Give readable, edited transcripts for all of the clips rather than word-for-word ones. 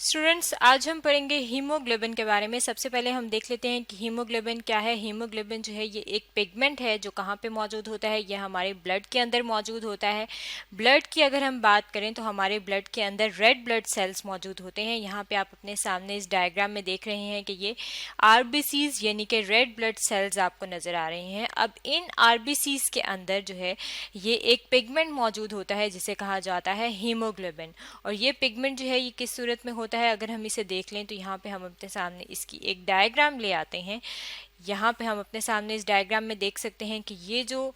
Students, आज हम पढ़ेंगे हीमोग्लोबिन के बारे में। सबसे पहले हम देख लेते हैं कि हीमोग्लोबिन क्या है। हीमोग्लोबिन जो है ये एक पिगमेंट है जो कहाँ पे मौजूद होता है, ये हमारे ब्लड के अंदर मौजूद होता है। ब्लड की अगर हम बात करें तो हमारे ब्लड के अंदर रेड ब्लड सेल्स मौजूद होते हैं। यहाँ पे आप अपने सामने इस डायग्राम में देख रहे हैं कि ये आरबीसीज यानी कि रेड ब्लड सेल्स आपको नजर आ रही हैं। अब इन आरबीसीज के अंदर जो है ये एक पिगमेंट मौजूद होता है जिसे कहा जाता है हीमोग्लोबिन। और ये पिगमेंट जो है ये किस सूरत में होता है, अगर हम इसे देख लें तो यहाँ पे हम अपने सामने इसकी एक डायग्राम ले आते हैं। यहाँ पे हम अपने सामने इस डायग्राम में देख सकते हैं कि ये जो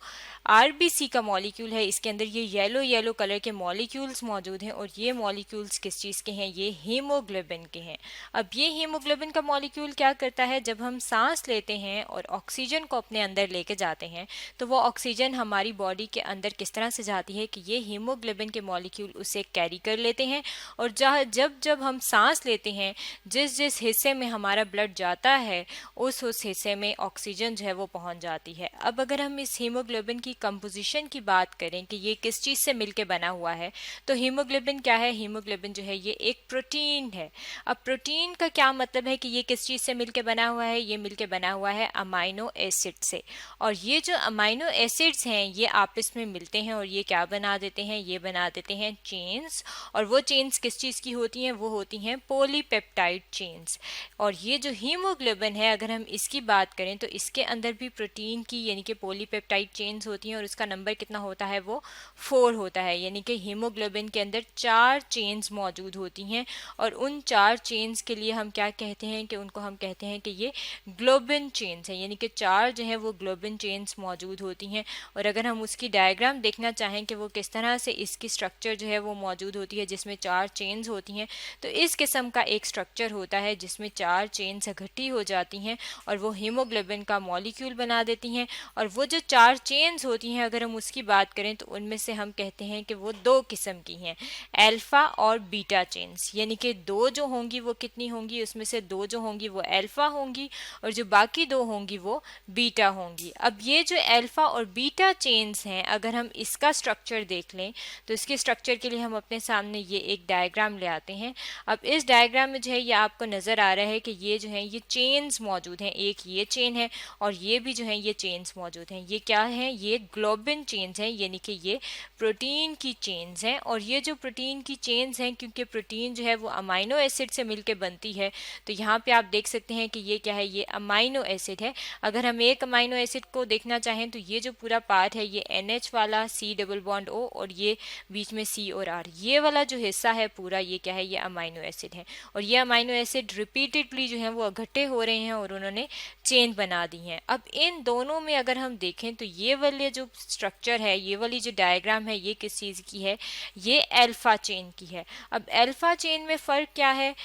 आरबीसी का मॉलिक्यूल है इसके अंदर ये येलो येलो कलर के मॉलिक्यूल्स मौजूद हैं। और ये मॉलिक्यूल्स किस चीज़ के हैं, ये हीमोग्लोबिन के हैं। अब ये हीमोग्लोबिन का मॉलिक्यूल क्या करता है, जब हम सांस लेते हैं और ऑक्सीजन को अपने अंदर लेके जाते हैं तो वो ऑक्सीजन हमारी बॉडी के अंदर किस तरह से जाती है कि ये हीमोग्लोबिन के मॉलिक्यूल उसे कैरी कर लेते हैं। और जब जब हम सांस लेते हैं, जिस जिस हिस्से में हमारा ब्लड जाता है उस हिस्से में ऑक्सीजन जो है वो पहुंच जाती है। अब अगर हम इस हीमोग्लोबिन की कंपोजिशन की बात करें कि ये किस चीज़ से मिलके बना हुआ है, तो हीमोग्लोबिन क्या है, हीमोग्लोबिन जो है ये एक प्रोटीन है। अब प्रोटीन का क्या मतलब है कि ये किस चीज़ से मिलके बना हुआ है, ये मिलके बना हुआ है अमाइनो एसिड से। और ये जो अमाइनो एसिड्स हैं ये आपस में मिलते हैं और ये क्या बना देते हैं, ये बना देते हैं चेन्स। और वो चेन्स किस चीज़ की होती हैं, वो होती हैं पॉलीपेप्टाइड चेन्स। और ये जो हीमोग्लोबिन है अगर हम इसकी बात करें तो इसके अंदर भी प्रोटीन की यानी कि पॉलीपेप्टाइड चेन्स होती हैं और उसका नंबर कितना होता है, वो 4 होता है। यानी कि हीमोग्लोबिन के अंदर 4 चेन्स मौजूद होती हैं। और उन 4 चेन्स के लिए हम क्या कहते हैं कि उनको हम कहते हैं कि ये ग्लोबिन चेन्स हैं। यानी कि 4 जो है वो ग्लोबिन चेन्स मौजूद होती हैं। और अगर हम उसकी डायग्राम देखना चाहें कि वो किस तरह से इसकी स्ट्रक्चर जो है वो मौजूद होती है जिसमें 4 चेन्स होती हैं, तो इस किस्म का एक स्ट्रक्चर होता है जिसमें 4 चेन्स इकट्ठी हो जाती हैं और वो हीमोग्लोबिन का मॉलिक्यूल बना देती हैं। और वो जो 4 चेन्स होती हैं अगर हम उसकी बात करें तो उनमें से हम कहते हैं कि वो 2 किस्म की हैं, अल्फा और बीटा चेन्स। यानी कि 2 जो होंगी वो कितनी होंगी, उसमें से 2 जो होंगी वो अल्फा होंगी और जो बाकी 2 होंगी वो बीटा होंगी। अब ये जो अल्फा और बीटा चेन्स हैं अगर हम इसका स्ट्रक्चर देख लें तो इसके स्ट्रक्चर के लिए हम अपने सामने ये एक डायग्राम ले आते हैं। अब इस डायग्राम में जो है ये आपको नज़र आ रहा है कि ये जो है ये चेन्स मौजूद हैं, एक ये चेन है और ये भी जो है ये चेन्स मौजूद हैं। ये क्या है, ये ग्लोबिन चेन्स हैं यानी कि ये प्रोटीन की चेन्स हैं। और ये जो प्रोटीन की चेन्स हैं, क्योंकि प्रोटीन जो है वो अमाइनो एसिड से मिलकर बनती है, तो यहाँ पे आप देख सकते हैं कि ये क्या है, ये अमाइनो एसिड है। अगर हम एक अमाइनो एसिड को देखना चाहें तो ये जो पूरा पार्ट है ये NH वाला, C डबल बॉन्ड O और ये बीच में C और R, ये वाला जो हिस्सा है पूरा ये क्या है, ये अमाइनो एसिड है। और ये अमाइनो एसिड रिपीटेडली जो है वो इकट्ठे हो रहे हैं और उन्होंने चेन बना दी हैं। अब इन दोनों में अगर हम देखें तो ये वाले जो स्ट्रक्चर है, ये वाली जो डायग्राम है, ये किस चीज़ की है, ये अल्फा चेन की है। अब अल्फा चेन में फ़र्क क्या है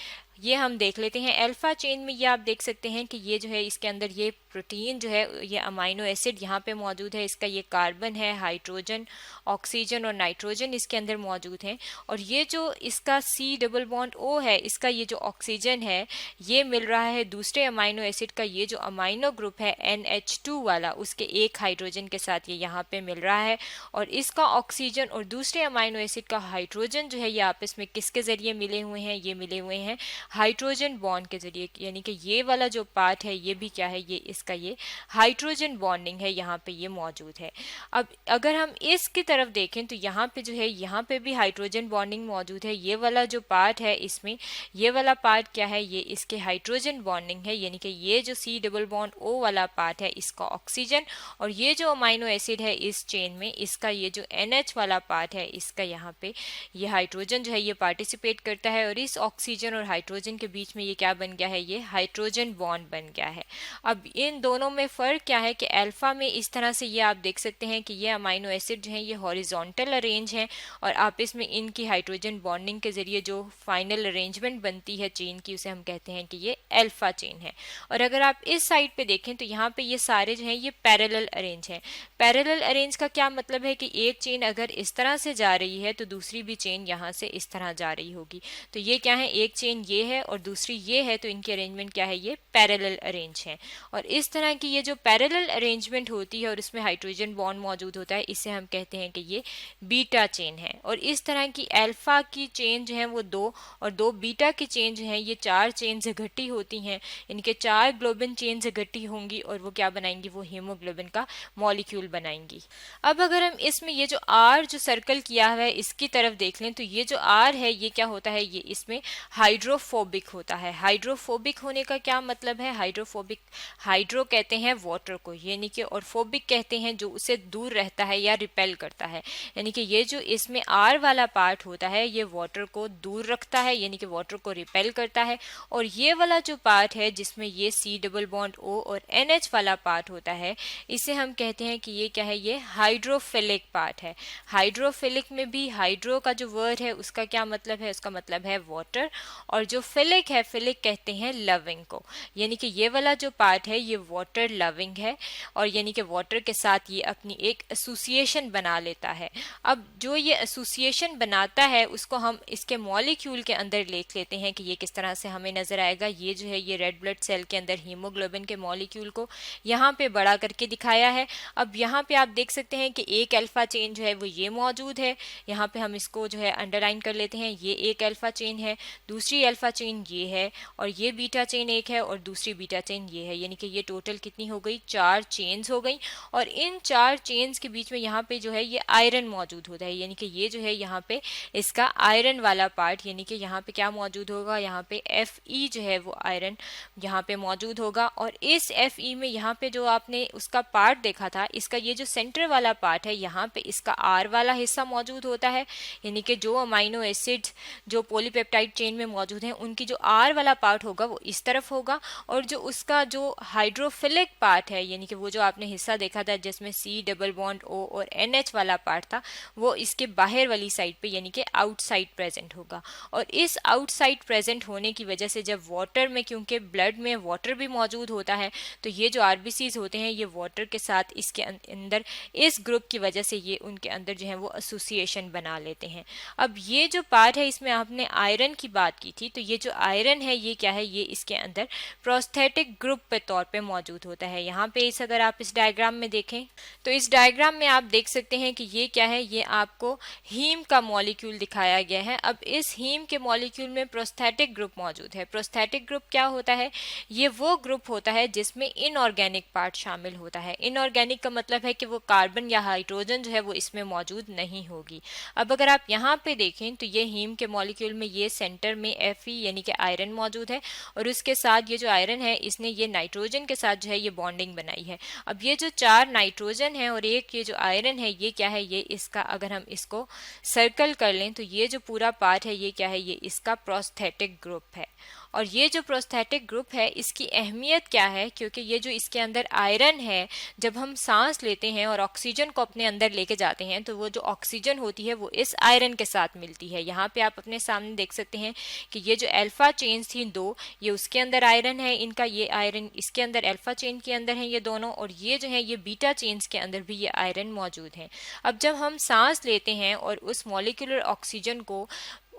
ये हम देख लेते हैं। अल्फा चेन में ये आप देख सकते हैं कि ये जो है इसके अंदर ये प्रोटीन जो है, ये अमाइनो एसिड यहाँ पे मौजूद है, इसका ये कार्बन है, हाइड्रोजन, ऑक्सीजन और नाइट्रोजन इसके अंदर मौजूद हैं। और ये जो इसका C डबल बॉन्ड O है, इसका ये जो ऑक्सीजन है ये मिल रहा है दूसरे अमाइनो एसिड का ये जो अमाइनो ग्रुप है NH2 वाला, उसके एक हाइड्रोजन के साथ ये यहाँ पे मिल रहा है। और इसका ऑक्सीजन और दूसरे अमाइनो एसिड का हाइड्रोजन जो है ये आपस में किसके ज़रिए मिले हुए हैं, ये मिले हुए हैं हाइड्रोजन बॉन्ड के जरिए। यानी कि ये वाला जो पार्ट है ये भी क्या है, ये इसका ये हाइड्रोजन बॉन्डिंग है, यहाँ पे ये मौजूद है। अब अगर हम इसकी तरफ देखें तो यहाँ पे जो है यहाँ पे भी हाइड्रोजन बॉन्डिंग मौजूद है। ये वाला जो पार्ट है इसमें, ये वाला पार्ट क्या है, ये इसके हाइड्रोजन बॉन्डिंग है। यानी कि ये जो C डबल बॉन्ड O वाला पार्ट है इसका ऑक्सीजन, और ये जो अमाइनो एसिड है इस चेन में इसका ये जो NH वाला पार्ट है इसका यहाँ पे ये हाइड्रोजन जो है ये पार्टिसिपेट करता है। और इस ऑक्सीजन और हाइड्रोजन के बीच में ये क्या बन गया है, ये हाइड्रोजन बॉन्ड बन गया है। अब इन दोनों में फ़र्क क्या है कि अल्फा में इस तरह से ये आप देख सकते हैं कि ये अमाइनो एसिड जो है ये हॉरिजॉन्टल अरेंज हैं और आपस में इनकी हाइड्रोजन बॉन्डिंग के ज़रिए जो फाइनल अरेंजमेंट बनती है चेन की उसे हम कहते हैं कि ये अल्फा चेन है। और अगर आप इस साइड पे देखें तो यहाँ पे ये सारे जो हैं ये पैरेलल अरेंज हैं। पैरेलल अरेंज का क्या मतलब है कि एक चेन अगर इस तरह से जा रही है तो दूसरी भी चेन यहाँ से इस तरह जा रही होगी। तो ये क्या है, एक चेन ये है और दूसरी ये है, तो इनकी अरेंजमेंट क्या है, ये पैरेलल अरेंज है। और इस तरह की ये जो पैरेलल अरेंजमेंट होती है और इसमें हाइड्रोजन बॉन्ड मौजूद होता है, इसे हम कहते हैं कि ये बीटा चेन है। और इस तरह की अल्फा की चेन जो है वो 2 और 2 बीटा की चेन जो है ये 4 चेन से इकट्ठी होती हैं। इनके 4 ग्लोबिन चेन से इकट्ठी होंगी और वो क्या बनाएंगी, वो हीमोग्लोबिन का मॉलिक्यूल बनाएंगी। अब अगर हम इसमें ये जो आर जो सर्कल किया हुआ है इसकी तरफ देख लें तो ये जो आर है ये क्या होता है, ये इसमें हाइड्रोफोबिक होता है। हाइड्रोफोबिक होने का क्या मतलब है, हाइड्रोफोबिक, हाइड्रो कहते हैं वाटर को यानी कि, और फोबिक कहते हैं जो उसे दूर रहता है या रिपेल करता है। यानी कि ये जो इसमें आर वाला पार्ट होता है ये वाटर को दूर रखता है यानी कि वाटर को रिपेल करता है। और ये वाला जो पार्ट है जिसमें ये C डबल बॉन्ड O और NH वाला पार्ट होता है इसे हम कहते हैं कि ये क्या है, ये हाइड्रोफिलिक पार्ट है। हाइड्रोफिलिक में भी हाइड्रो का जो वर्ड है उसका क्या मतलब है, उसका मतलब है वाटर, और जो फिलिक है, फिलिक कहते हैं लविंग को। यानी कि ये वाला जो पार्ट है ये वाटर लविंग है और यानी कि वाटर के साथ ये अपनी एक एसोसिएशन बना लेता है। अब जो ये एसोसिएशन बनाता है उसको हम इसके मॉलिक्यूल के अंदर देख लेते हैं कि ये किस तरह से हमें नजर आएगा। ये जो है ये रेड ब्लड सेल के अंदर हीमोग्लोबिन के मॉलिक्यूल को यहाँ पे बड़ा करके दिखाया है। अब यहाँ पे आप देख सकते हैं कि एक अल्फा चेन जो है वो ये मौजूद है, यहाँ पे हम इसको जो है अंडरलाइन कर लेते हैं, ये एक अल्फा चेन है, दूसरी अल्फा चेन ये है, और ये बीटा चेन एक है और दूसरी बीटा चेन ये है। यानी कि ये टोटल कितनी हो गई, 4 चेन्स हो गई। और इन 4 चेन्स के बीच में यहाँ पे जो है ये आयरन मौजूद होता है। यानी कि ये जो है यहाँ पे इसका आयरन वाला पार्ट, यानी कि यहाँ पे क्या मौजूद होगा, यहाँ पे Fe जो है वो आयरन यहाँ पे मौजूद होगा। और इस Fe में यहाँ पे जो आपने उसका पार्ट देखा था, इसका ये जो सेंटर वाला पार्ट है यहाँ पे इसका R वाला हिस्सा मौजूद होता है। यानी कि जो अमाइनो एसिड्स जो पॉलीपेप्टाइड चेन में मौजूद हैं उनकी जो R वाला पार्ट होगा वो इस तरफ होगा, और जो उसका जो हाइड्रोफिलिक पार्ट है यानी कि वो जो आपने हिस्सा देखा था जिसमें C डबल बॉन्ड O और NH वाला पार्ट था वो इसके बाहर वाली साइड पे यानी कि आउटसाइड प्रेजेंट होगा। और इस आउटसाइड प्रेजेंट होने की वजह से जब वाटर में, क्योंकि ब्लड में वाटर भी मौजूद होता है, तो ये जो आरबीसीज होते हैं ये वाटर के साथ इसके अंदर इस ग्रुप की वजह से ये उनके अंदर जो है वो एसोसिएशन बना लेते हैं। अब ये जो पार्ट है इसमें आपने आयरन की बात की थी, तो ये जो आयरन है ये क्या है, ये इसके अंदर प्रोस्थेटिक ग्रुप पे तौर पे मौजूद होता है। यहाँ पे इस अगर आप इस डायग्राम में देखें तो इस डायग्राम में आप देख सकते हैं कि ये क्या है, ये आपको हीम का मॉलिक्यूल दिखाया गया है। अब इस हीम के मॉलिक्यूल में प्रोस्थेटिक ग्रुप मौजूद है। प्रोस्थेटिक ग्रुप क्या होता है, ये वो ग्रुप होता है जिसमें इनऑर्गेनिक पार्ट शामिल होता है। इनऑर्गेनिक का मतलब है कि वो कार्बन या हाइड्रोजन जो है वो इसमें मौजूद नहीं होगी। अब अगर आप यहाँ पे देखें तो ये हीम के मॉलिक्यूल में ये सेंटर में Fe यानी कि आयरन मौजूद है, और उसके साथ ये जो आयरन है इसने ये नाइट्रोजन के साथ जो है ये बॉन्डिंग बनाई है। अब ये जो 4 नाइट्रोजन है और एक ये जो आयरन है ये क्या है, ये इसका अगर हम इसको सर्कल कर लें तो ये जो पूरा पार्ट है ये क्या है, ये इसका प्रोस्थेटिक ग्रुप है। और ये जो प्रोस्थेटिक ग्रुप है इसकी अहमियत क्या है, क्योंकि ये जो इसके अंदर आयरन है जब हम सांस लेते हैं और ऑक्सीजन को अपने अंदर लेके जाते हैं तो वो जो ऑक्सीजन होती है वो इस आयरन के साथ मिलती है। यहाँ पे आप अपने सामने देख सकते हैं कि ये जो अल्फा चेन्स थी 2, ये उसके अंदर आयरन है इनका, ये आयरन इसके अंदर अल्फा चेन के अंदर है ये दोनों, और ये जो है ये बीटा चेन्स के अंदर भी ये आयरन मौजूद है। अब जब हम सांस लेते हैं और उस मॉलिक्यूलर ऑक्सीजन को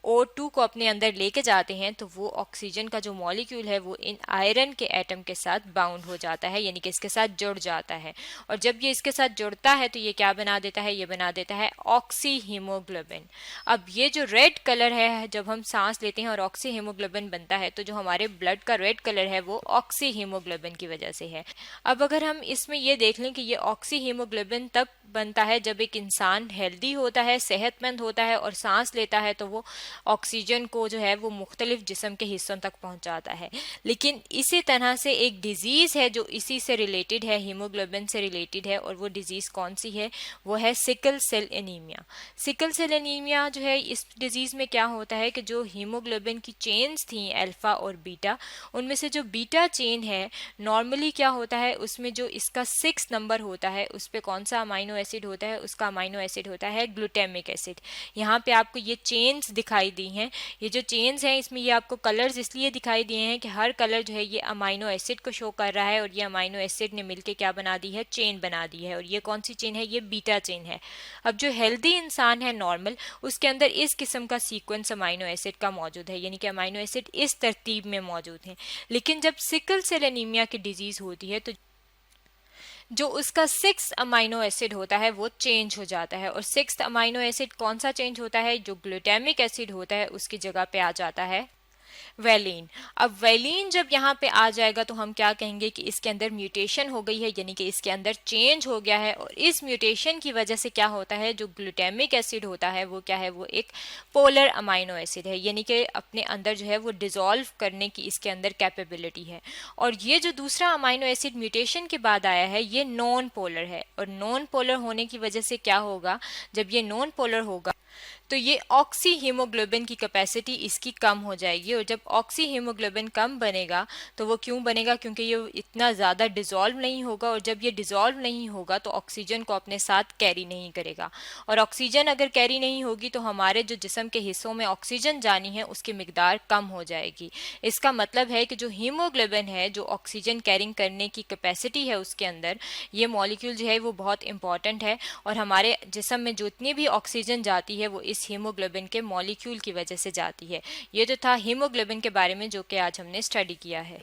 O2 को अपने अंदर लेके जाते हैं तो वो ऑक्सीजन का जो मॉलिक्यूल है वो इन आयरन के एटम के साथ बाउंड हो जाता है, यानी कि इसके साथ जुड़ जाता है। और जब ये इसके साथ जुड़ता है तो ये क्या बना देता है, ये बना देता है ऑक्सी हीमोग्लोबिन। अब ये जो रेड कलर है जब हम सांस लेते हैं और ऑक्सी हीमोग्लोबिन बनता है तो जो हमारे ब्लड का रेड कलर है वो ऑक्सी हीमोग्लोबिन की वजह से है। अब अगर हम इसमें ये देख लें कि ये ऑक्सी हीमोग्लोबिन तब बनता है जब एक इंसान हेल्दी होता है, सेहतमंद होता है और सांस लेता है तो वो ऑक्सीजन को जो है वो मुख्तलिफ जिस्म के हिस्सों तक पहुंचाता है। लेकिन इसी तरह से एक डिजीज़ है जो इसी से रिलेटेड है, हीमोग्लोबिन से रिलेटेड है, और वो डिजीज़ कौन सी है, वो है sickle cell anaemia. Sickle cell anaemia जो है, इस डिजीज़ में क्या होता है कि जो हीमोग्लोबिन की चेन्स थी अल्फ़ा और बीटा, उनमें से जो बीटा चेन है नॉर्मली क्या होता है उसमें जो इसका 6 नंबर होता है उस पर कौन सा अमाइनो एसिड होता है, उसका अमाइनो एसिड होता है ग्लूटामिक एसिड। यहाँ पे आपको ये चेन्स दिखाई दी हैं, ये जो चेन्स हैं इसमें ये आपको कलर्स इसलिए दिखाई दिए हैं कि हर कलर जो है ये अमाइनो एसिड को शो कर रहा है, और ये अमाइनो एसिड ने मिलके क्या बना दी है, चेन बना दी है। और ये कौन सी चेन है, ये बीटा चेन है। अब जो हेल्दी इंसान है नॉर्मल, उसके अंदर इस किस्म का सीक्वेंस अमाइनो एसिड का मौजूद है, यानी कि अमाइनो एसिड इस तरतीब में मौजूद है। लेकिन जब सिकल सेल एनीमिया की डिजीज होती है तो जो उसका 6th अमाइनो एसिड होता है वो चेंज हो जाता है। और 6th अमाइनो एसिड कौन सा चेंज होता है? जो ग्लूटामिक एसिड होता है उसकी जगह पे आ जाता है वैलीन। अब वैलीन जब यहाँ पे आ जाएगा तो हम क्या कहेंगे कि इसके अंदर म्यूटेशन हो गई है, यानी कि इसके अंदर चेंज हो गया है। और इस म्यूटेशन की वजह से क्या होता है, जो ग्लूटामिक एसिड होता है वो क्या है, वो एक पोलर अमाइनो एसिड है, यानी कि अपने अंदर जो है वो डिसॉल्व करने की इसके अंदर कैपेबिलिटी है। और ये जो दूसरा अमाइनो एसिड म्यूटेशन के बाद आया है ये नॉन पोलर है। और नॉन पोलर होने की वजह से क्या होगा, जब ये नॉन पोलर होगा तो ये ऑक्सी हीमोग्लोबिन की कैपेसिटी इसकी कम हो जाएगी। और जब ऑक्सी हीमोग्लोबिन कम बनेगा तो वो क्यों बनेगा, क्योंकि ये इतना ज़्यादा डिसॉल्व नहीं होगा। और जब ये डिसॉल्व नहीं होगा तो ऑक्सीजन को अपने साथ कैरी नहीं करेगा। और ऑक्सीजन अगर कैरी नहीं होगी तो हमारे जो जिस्म के हिस्सों में ऑक्सीजन जानी है उसकी मिकदार कम हो जाएगी। इसका मतलब है कि जो हीमोग्लोबिन है, जो ऑक्सीजन कैरिंग करने की कैपेसिटी है उसके अंदर, ये मॉलिक्यूल जो है वो बहुत इंपॉर्टेंट है। और हमारे जिस्म में जितनी भी ऑक्सीजन जाती है वो इस हीमोग्लोबिन के मॉलिक्यूल की वजह से जाती है। ये जो था हीमोग्लोबिन के बारे में जो कि आज हमने स्टडी किया है।